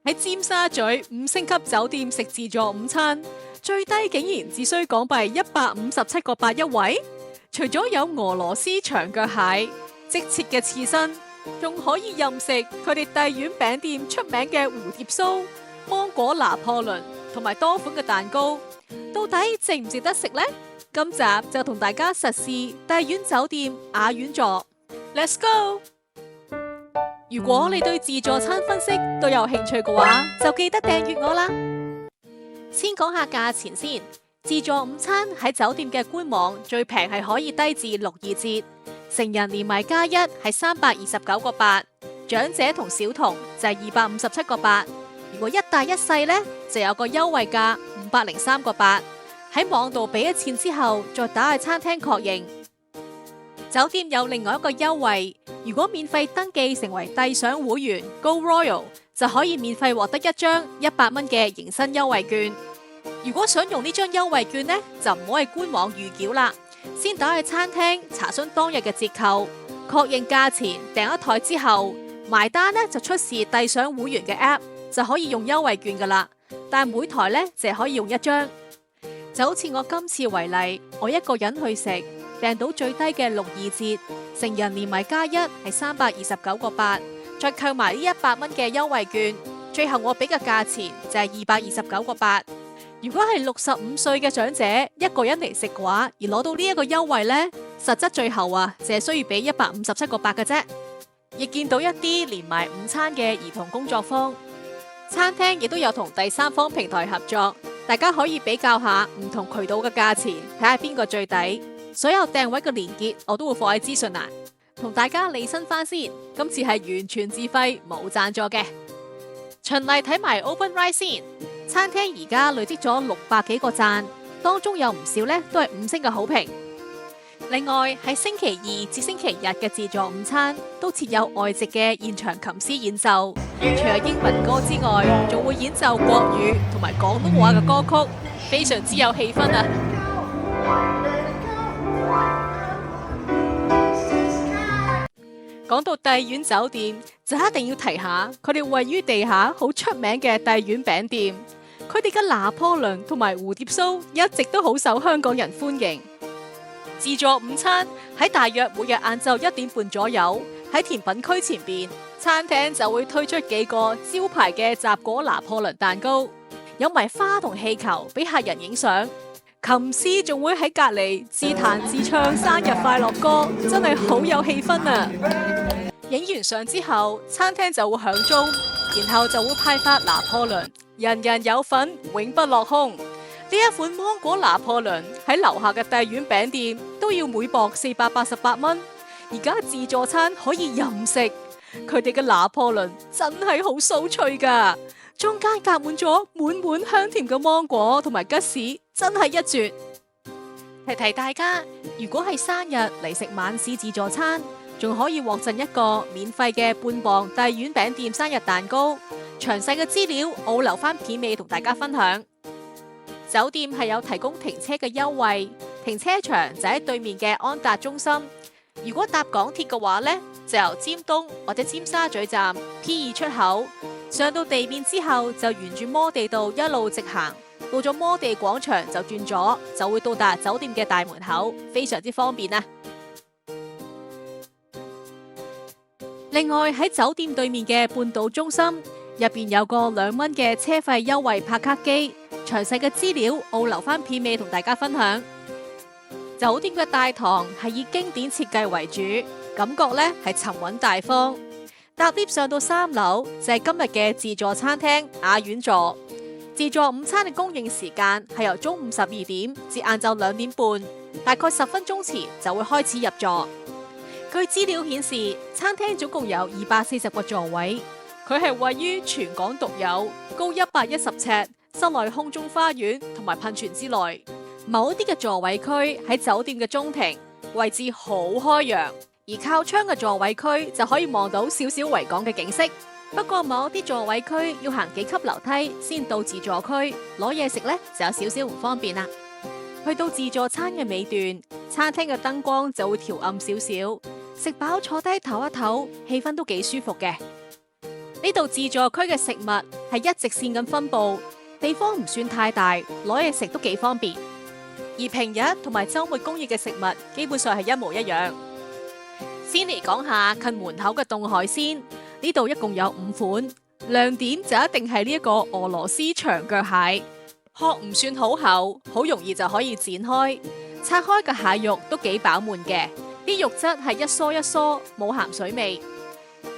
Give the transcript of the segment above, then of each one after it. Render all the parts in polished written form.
喺尖沙咀5星級酒店食自助午餐，最低竟然只需港幣157.8一位。除咗有俄羅斯長腳蟹、即切嘅刺身，仲可以任食佢哋帝苑餅店出名嘅蝴蝶酥、芒果拿破崙同埋多款嘅蛋糕。到底值唔值得食呢？今集就同大家實試帝苑酒店雅苑座。Let's go！ 如果你對自助餐分析都有興趣嘅話，就記得訂閱我啦。先講下價錢先。自助午餐喺酒店嘅官網最平係可以低至62折，成人連埋加一係329.8，長者同小童就係257.8。如果一大一細呢，就有個優惠價503.8。喺網度俾咗錢之後，再打去餐廳確認。酒店有另外一個優惠，如果免費登記成為帝享會員 Go Royal， 就可以免費獲得一張100蚊嘅迎新優惠券。如果想用呢張優惠券呢，就唔好喺官網預繳啦，先打去餐廳查詢當日嘅折扣，確認價錢，訂一台之後埋單呢，就出示帝享會員嘅 app， 就可以用優惠券噶啦。但每台呢，淨係可以用一張。就好似我今次為例，我一個人去食，訂到最低嘅62折，成人連埋加一係329.8，再扣埋呢100蚊嘅優惠券，最後我俾嘅價錢就係229.8。如果係65歲嘅長者一個人嚟食嘅話，而攞到呢一個優惠呢，實質最後淨係需要俾157.8嘅啫。亦見到一啲連埋午餐嘅兒童工作坊，餐廳亦都有同第三方平台合作，大家可以比較下唔同渠道嘅價錢，睇下邊個最抵。所有訂位嘅連結我都會放喺資訊欄，同大家理身翻先。今次係完全自費冇贊助嘅。循例睇埋 OpenRice 先。餐廳而家累積咗600幾個讚，當中有唔少呢都係5星嘅好評。另外喺星期2至星期日嘅自助午餐都設有外籍嘅現場琴師演奏，除咗英文歌之外，仲會演奏國語同埋廣東話嘅歌曲，非常之有氣氛啊！講到帝苑酒店，就一定要提下佢哋位於地下好出名嘅帝苑餅店。佢哋嘅拿破崙同埋蝴蝶酥一直都好受香港人歡迎。自助午餐喺大約每日晏晝1點半左右，喺甜品區前邊，餐廳就會推出幾個招牌嘅雜果拿破崙蛋糕，有埋花同氣球俾客人影相。琴師仲會喺隔籬自彈自唱生日快樂歌，真係好有氣氛啊！影完相之後，餐廳就會響鐘，然後就會派發拿破崙，人人有份，永不落空。呢一款芒果拿破崙喺樓下嘅帝苑餅店都要每磅488蚊，而家自助餐可以任食。佢哋嘅拿破崙真係好酥脆噶，中間夾滿咗滿滿香甜嘅芒果同埋吉士，真係一絕。提提大家，如果係生日嚟食晚市自助餐，仲可以獲贈一個免費嘅半磅帝苑餅店生日蛋糕。詳細嘅資料我會留翻片尾同大家分享。酒店係有提供停車嘅優惠，停車場就喺對面嘅安達中心。如果搭港鐵嘅話呢，就由尖東或者尖沙咀站 P2 出口上到地面之後，就沿住摩地道一路直行，到咗摩地廣場就轉左，就會到達酒店嘅大門口，非常之方便啊！另外喺酒店對面嘅半島中心入邊有個2蚊嘅車費優惠拍卡機，詳細嘅資料我會留翻片尾同大家分享。酒店嘅大堂係以經典設計為主，感覺呢係沉穩大方。搭 lift 上到3樓就係今日嘅自助餐廳雅苑座。自助午餐嘅供應時間係由中午12點至晏晝2點半，大概10分鐘前就會開始入座。據資料顯示，餐廳總共有240個座位，佢係位於全港獨有高110尺、室內空中花園同埋噴泉之內。某一啲嘅座位區喺酒店嘅中庭，位置好開揚，而靠窗嘅座位區就可以望到少少維港嘅景色。不過某一啲座位區要行幾級樓梯先到自助區，攞嘢食呢就有少少唔方便啦。去到自助餐嘅尾段，餐廳嘅燈光就會調暗少少，食飽坐低唞一唞，氣氛都幾舒服嘅。呢度自助區嘅食物係一直線咁分佈，地方唔算太大，攞嘢食都幾方便。而平日同埋週末供應嘅食物基本上係一模一樣。先嚟講下近門口嘅凍海鮮，呢度一共有5款，亮點就一定係呢一個俄羅斯長腳蟹，殼唔算好厚，好容易就可以剪開，拆開嘅蟹肉都幾飽滿嘅，啲肉質係一疏一疏，冇鹹水味。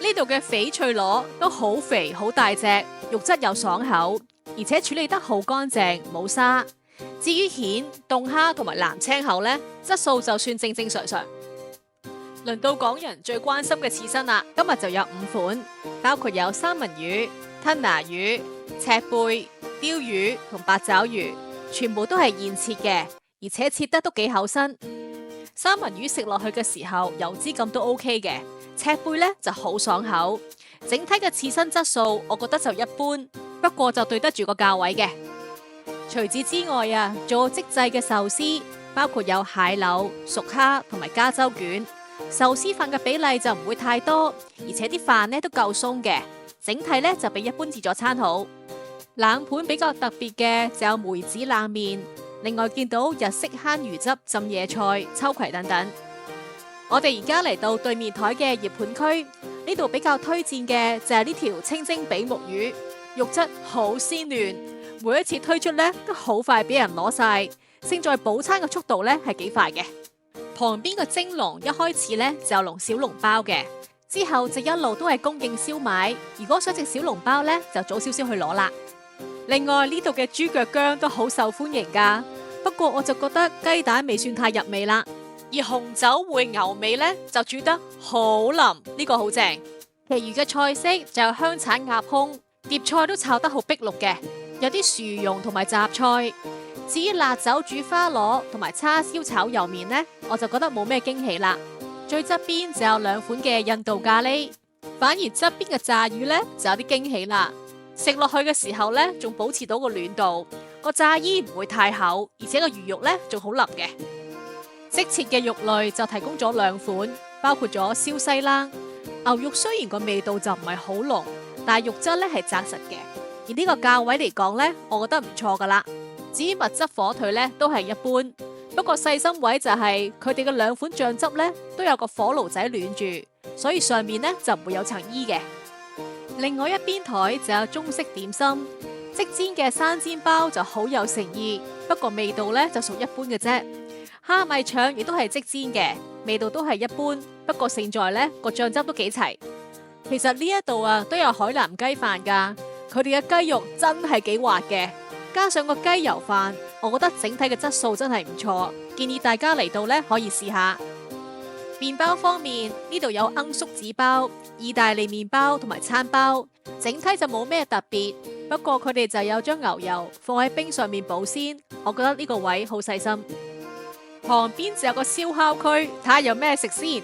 呢度嘅翡翠螺都好肥好大隻，肉質又爽口，而且處理得好乾淨，冇沙。至於蜆、凍蝦同埋藍青口呢，質素就算正正常常。輪到港人最關心嘅刺身啦，今日就有5款，包括有三文魚、吞拿魚、赤貝、鯛魚同八爪魚，全部都係現切嘅，而且切得都幾厚身。三文魚食落去嘅時候，油脂感都 OK 嘅，赤貝呢就好爽口。整體嘅刺身質素，我覺得就一般，不過就對得住個價位嘅。除此之外啊，做即製嘅壽司，包括有蟹柳、熟蝦同埋加州卷。壽司飯嘅比例就唔會太多，而且啲飯呢都夠鬆嘅，整體呢就比一般自助餐好。冷盤比較特別嘅就有梅子冷麵，另外見到日式慳魚汁浸野菜、秋葵等等。我哋而家嚟到對面台嘅熱盤區，呢度比較推薦嘅就係呢條清蒸比目魚，肉質好鮮嫩，每一次推出呢都好快俾人攞晒，勝在補餐嘅速度呢係幾快嘅。旁邊個蒸籠一開始呢就有籠小籠包嘅，之後就一路都係供應燒賣。如果想食小籠包呢，就早少少去攞啦。另外呢度嘅豬腳薑都好受歡迎噶，不過我就覺得雞蛋未算太入味啦。而紅酒燴牛尾呢，就煮得好腍，呢個好正。其餘嘅菜式就有香橙鴨胸，碟菜都炒得好碧綠嘅，有啲薯蓉同埋雜菜。至於辣酒煮花螺同埋叉燒炒油麵呢，我就覺得冇咩驚喜啦。最側邊就有2款嘅印度咖喱，反而側邊嘅炸魚呢就有啲驚喜啦。食落去嘅時候呢，仲保持到個暖度，個炸衣唔會太厚，而且個魚肉呢仲好腍嘅。即切嘅肉類就提供咗2款，包括咗燒西冷牛肉，雖然個味道就唔係好濃，但係肉質呢係紮實嘅，而呢個價位嚟講呢，我覺得唔錯噶啦。至於蜜汁火腿呢，都係一般，不過細心位就係佢哋嘅2款醬汁呢，都有個火爐仔暖住，所以上面呢就唔會有層衣嘅。另外一邊台就有中式點心，即煎嘅生煎包就好有誠意，不過味道呢就屬一般嘅啫。蝦米腸亦都係即煎嘅，味道都係一般，不過勝在呢個醬汁都幾齊。其實呢一度啊都有海南雞飯噶，佢哋嘅雞肉真係幾滑嘅。加上個雞油飯，我覺得整體嘅質素真係唔錯，建議大家嚟到呢可以試下。麵包方面，呢度有罌粟子包、意大利麵包同埋餐包，整體就冇咩特別。不過佢哋就有將牛油放喺冰上面保鮮，我覺得呢個位好細心。旁邊就有個燒烤區，睇下有咩食先。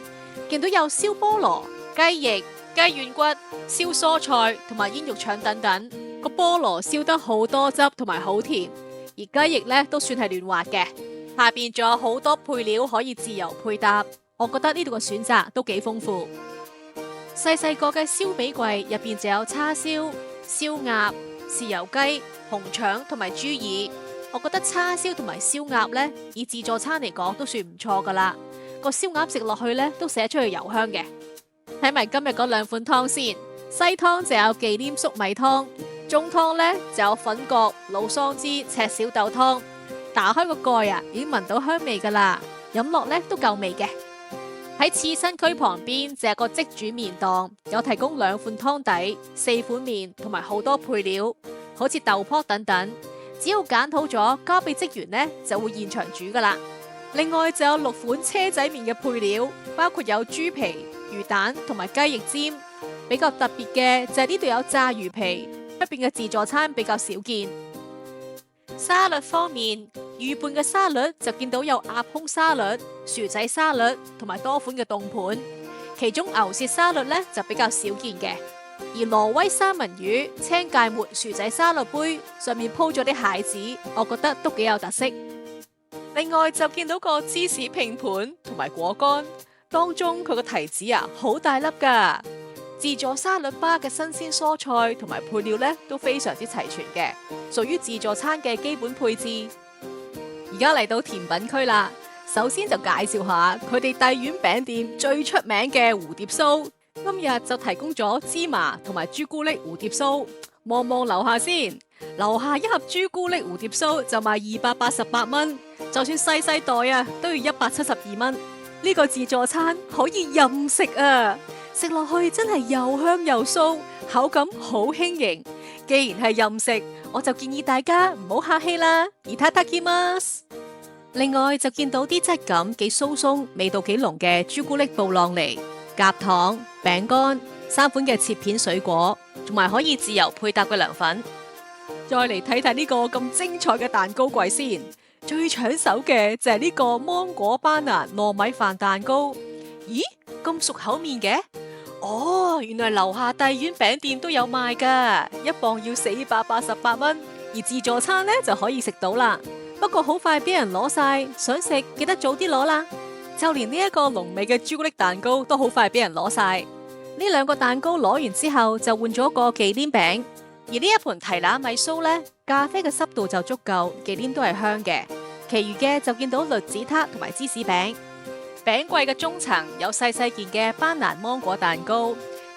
見到有燒菠蘿、雞翼、雞軟骨、燒蔬菜同埋煙肉腸等等。個菠蘿燒得好多汁同埋好甜，而雞翼呢都算係嫩滑嘅。下邊仲有好多配料可以自由配搭，我覺得呢度嘅選擇都幾豐富。細細個嘅燒髀櫃入邊就有叉燒、燒鴨、豉油雞、紅腸同埋豬耳。我覺得叉燒同埋燒鴨呢，以自助餐嚟講都算唔錯噶啦。個燒鴨食落去呢，都寫出去油香嘅。睇埋今日嗰2款湯先，西湯就有忌廉粟米湯。中湯呢就有粉葛、老桑枝、赤小豆湯，打開個蓋啊，已經聞到香味噶啦，飲落呢都夠味嘅。喺刺身區旁邊就有個即煮麵檔，有提供2款湯底、4款麵同埋好多配料，好似豆卜等等，只要揀好咗交俾職員呢，就會現場煮噶啦。另外就有6款車仔麵嘅配料，包括有豬皮、魚蛋同埋雞翼尖。比較特別嘅就係呢度有炸魚皮。出邊嘅自助餐比較少見。沙律方面，預拌嘅沙律就見到有鴨胸沙律、薯仔沙律同埋多款嘅凍盤，其中牛舌沙律呢就比較少見嘅。而挪威三文魚、青芥末薯仔沙律杯上面鋪咗啲蟹子，我覺得都幾有特色。另外就見到個芝士拼盤同埋果乾，當中佢個提子啊好大粒噶。自助沙律吧嘅新鮮蔬菜同埋配料咧都非常之齊全嘅，屬於自助餐嘅基本配置。而家嚟到甜品區啦，首先就介紹下佢哋帝苑餅店最出名嘅蝴蝶酥。今日就提供咗芝麻同埋朱古力蝴蝶酥，望望樓下先，樓下一盒朱古力蝴蝶酥就賣288蚊，就算細細袋啊都要172蚊。呢個自助餐可以任食啊，食落去真係又香又酥，口感好輕盈。既然係任食，我就建議大家唔好客氣啦。いただきます。另外就見到啲質感幾酥鬆、味道幾濃嘅朱古力布朗尼、夾糖、餅乾、3款嘅切片水果，同埋可以自由配搭嘅涼粉。再嚟睇睇呢個咁精彩嘅蛋糕櫃先，最搶手嘅就係呢個芒果班拿糯米飯蛋糕。咦，咁熟口面嘅？哦，原來樓下帝苑餅店都有賣噶，一磅要488蚊，而自助餐呢就可以食到啦。不過好快俾人攞晒，想食記得早啲攞啦。就連呢一個濃味嘅朱古力蛋糕都好快俾人攞晒。呢兩個蛋糕攞完之後就換咗個忌廉餅，而呢一盤提拿米酥呢，咖啡嘅濕度就足夠，忌廉都係香嘅。其餘嘅就見到栗子撻同埋芝士餅。餅櫃嘅中層有細細件嘅班蘭芒果蛋糕、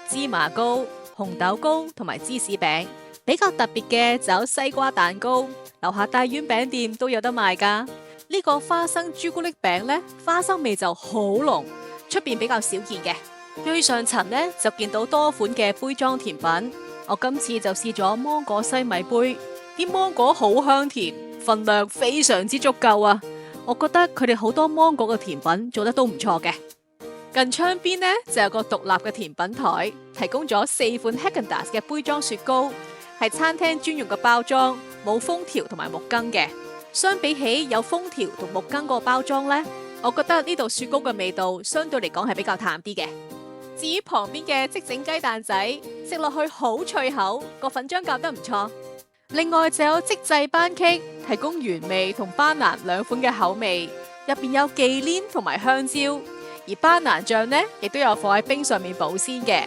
芝麻糕、紅豆糕同埋芝士餅。比較特別嘅就有西瓜蛋糕，樓下帝苑餅店都有得賣噶。呢個花生朱古力餅呢，花生味就好濃，出邊比較少見嘅。最上層呢，就見到多款嘅杯裝甜品，我今次就試咗芒果西米杯，啲芒果好香甜，份量非常之足夠啊！我覺得佢哋好多芒果嘅甜品做得都唔錯嘅。近窗邊呢，就有個獨立嘅甜品台，提供咗4款 Häagen-Dazs 嘅杯裝雪糕，係餐廳專用嘅包裝，冇封條同埋木羹嘅。相比起有封條同木羹個包裝呢，我覺得呢度雪糕嘅味道相對嚟講係比較淡啲嘅。至於旁邊嘅即整雞蛋仔，食落去好脆口，個粉漿夾得唔錯。另外就有即製班戟，提供原味同班蘭兩款嘅口味，入邊有忌廉同埋香蕉，而班蘭醬呢亦都有放喺冰上面保鮮嘅，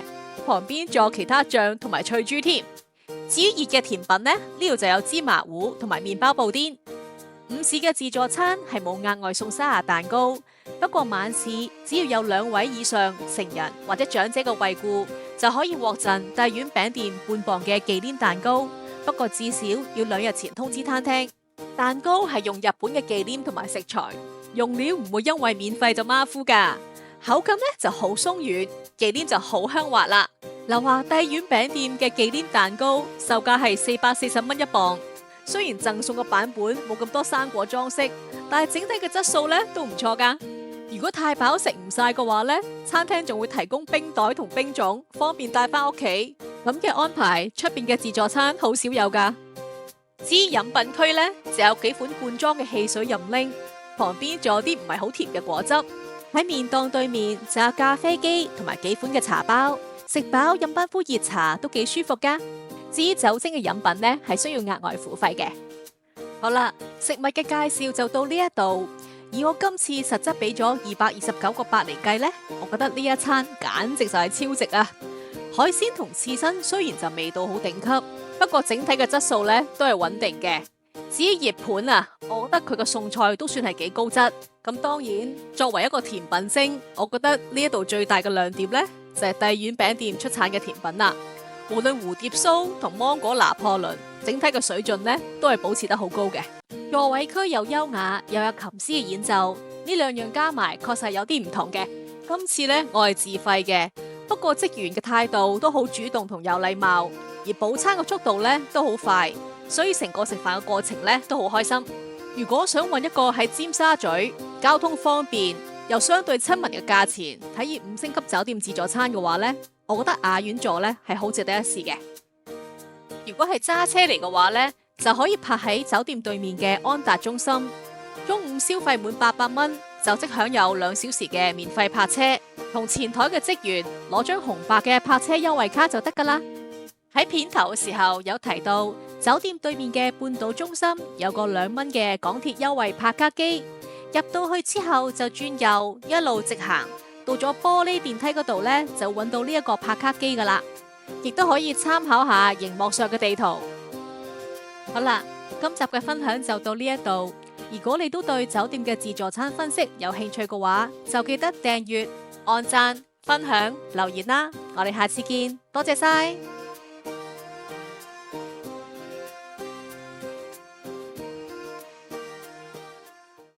旁邊仲有其他醬同埋脆豬添。至於熱嘅甜品呢，呢度就有芝麻糊同埋麵包布甸。午市嘅自助餐係冇額外送生日蛋糕，不過晚市只要有2位以上成人或者長者嘅惠顧，就可以獲贈帝苑餅店半磅嘅忌廉蛋糕。不過至少要2日前通知餐廳。蛋糕係用日本嘅忌廉同埋食材，用料唔會因為免費就馬虎噶。口感呢就好鬆軟，忌廉就好香滑啦。樓下帝苑餅店嘅忌廉蛋糕售價係440蚊一磅。雖然贈送嘅版本冇咁多生果裝飾，但係整體嘅質素呢都唔錯噶。如果太飽食唔晒嘅話呢，餐廳仲會提供冰袋同冰種，方便帶翻屋企。咁嘅安排，出邊嘅自助餐好少有噶。至於飲品區呢，就有幾款罐裝嘅汽水任拎，旁邊仲有啲唔係好甜嘅果汁。喺麵檔對面就有咖啡機同埋幾款嘅茶包，食飽飲翻杯熱茶都幾舒服噶。至於酒精嘅飲品呢，係需要額外付費嘅。好啦，食物嘅介紹就到呢一度。以我今次實質俾咗229個8嚟計呢，我覺得呢一餐簡直就係超值啊！海鮮同刺身雖然就味道好頂級，不過整體嘅質素呢都係穩定嘅。至於熱盤啊，我覺得佢個餸菜都算係幾高質。咁當然，作為一個甜品星，我覺得呢一度最大嘅亮點呢，就係帝苑餅店出產嘅甜品啦。無論蝴蝶酥同芒果拿破崙，整體嘅水準呢都係保持得好高嘅。座位區又優雅又有琴師嘅演奏，呢2樣加埋確實有啲唔同嘅。今次呢，我係自費嘅，不過職員嘅態度都好主動同有禮貌，而補餐嘅速度呢都好快，所以成個食飯嘅過程呢都好開心。如果想揾一個喺尖沙咀交通方便又相對親民嘅價錢體驗5星級酒店自助餐嘅話呢，我覺得雅苑座呢係好值得一試嘅。如果係揸車嚟嘅話呢，就可以泊喺酒店對面嘅安達中心。中午消費滿800蚊就即享有2小時嘅免費泊車，同前台嘅職員攞張紅白嘅泊車優惠卡就得噶啦。喺片頭嘅時候有提到，酒店對面嘅半島中心有個2蚊嘅港鐵優惠拍卡機，入到去之後就轉右，一路直行到咗玻璃電梯嗰度呢，就揾到呢一個拍卡機噶啦，亦都可以參考下熒幕上嘅地圖。好啦，今集嘅分享就到呢一度。如果你都對酒店嘅自助餐分析有興趣嘅話，就記得訂閱、按讚、分享、留言啦。我哋下次見，多謝晒。